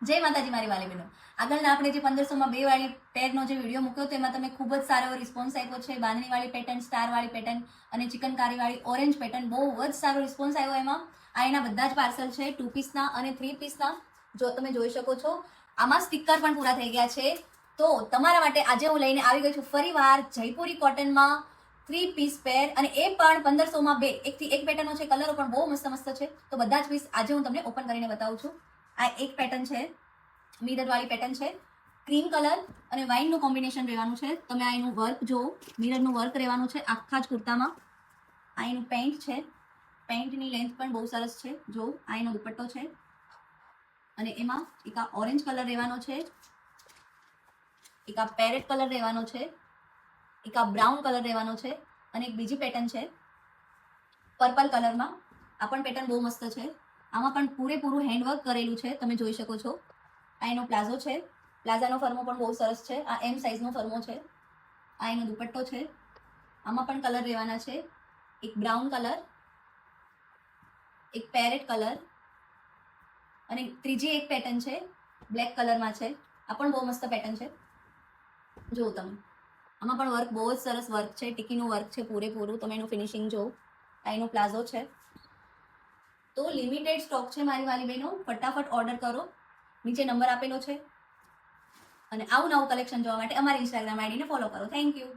જય માતાજી મારી વાલી બહેનો. આગળના આપણે જે 1500માં 2 વાળી પેરનો જે વિડીયો મૂક્યો તેમાં તમે ખૂબ જ સારો રિસ્પોન્સ આપ્યો છે. બાંધણી વાળી પેટર્ન, સ્ટાર વાળી પેટર્ન અને ચિકનકારી વાળી ઓરેન્જ પેટર્ન, બહુ જ સારો રિસ્પોન્સ આવ્યો એમાં. આ એના બધા જ પાર્સલ છે 2 પીસના અને 3 પીસના. જો તમે જોઈ શકો છો આમાં સ્ટીકર પણ પૂરા થઈ ગયા છે. તો તમારા માટે આજે હું લઈને આવી ગઈ છું ફરીવાર જયપુરી કોટનમાં 3 પીસ પેર, અને એ પણ 1500માં 2. એકથી એક પેટર્નનો છે, કલરો પણ બહુ મસ્ત મસ્ત છે. તો બધા જ પીસ આજે હું તમને ઓપન કરીને બતાવું છું. આ એક પેટર્ન છે, મિરર વાળી પેટર્ન છે. ક્રીમ કલર અને વાઇનનું કોમ્બિનેશન રહેવાનું છે. તમે આ એનું વર્ક જો, મિરરનું વર્ક રહેવાનું છે આખા જ કુર્તામાં. આ એનું પેન્ટ છે, પેન્ટની લેન્થ પણ બહુ સરસ છે. જો આ એનો દુપટ્ટો છે અને એમાં એક આ ઓરેન્જ કલર રહેવાનો છે, એક આ પેરેટ કલર રહેવાનો છે, એક આ બ્રાઉન કલર રહેવાનો છે અને એક બીજી પેટર્ન છે પર્પલ કલરમાં. આ પણ પેટર્ન બહુ મસ્ત છે. આમાં પણ પૂરેપૂરું હેન્ડવર્ક કરેલું છે, તમે જોઈ શકો છો. આ એનો પ્લાઝો છે, પ્લાઝાનો ફર્મો પણ બહુ સરસ છે. આ એમ સાઇઝનો ફર્મો છે. આ એનો દુપટ્ટો છે. આમાં પણ કલર રહેવાના છે, એક બ્રાઉન કલર, એક પેરેટ કલર અને ત્રીજી એક પેટર્ન છે બ્લેક કલરમાં છે. આ પણ બહુ મસ્ત પેટર્ન છે. જો તમે આમાં પણ વર્ક બહુ જ સરસ વર્ક છે, ટીકીનું વર્ક છે પૂરેપૂરું. તમે એનું ફિનિશિંગ જો. આ એનો પ્લાઝો છે. તો લિમિટેડ સ્ટોક છે મારી વાલી બહેનો, ફટાફટ ઓર્ડર કરો. નીચે નંબર આપેલો છે. અને આવું નવું કલેક્શન જોવા માટે અમારી ઇન્સ્ટાગ્રામ આઈડીને ફોલો કરો. Thank you.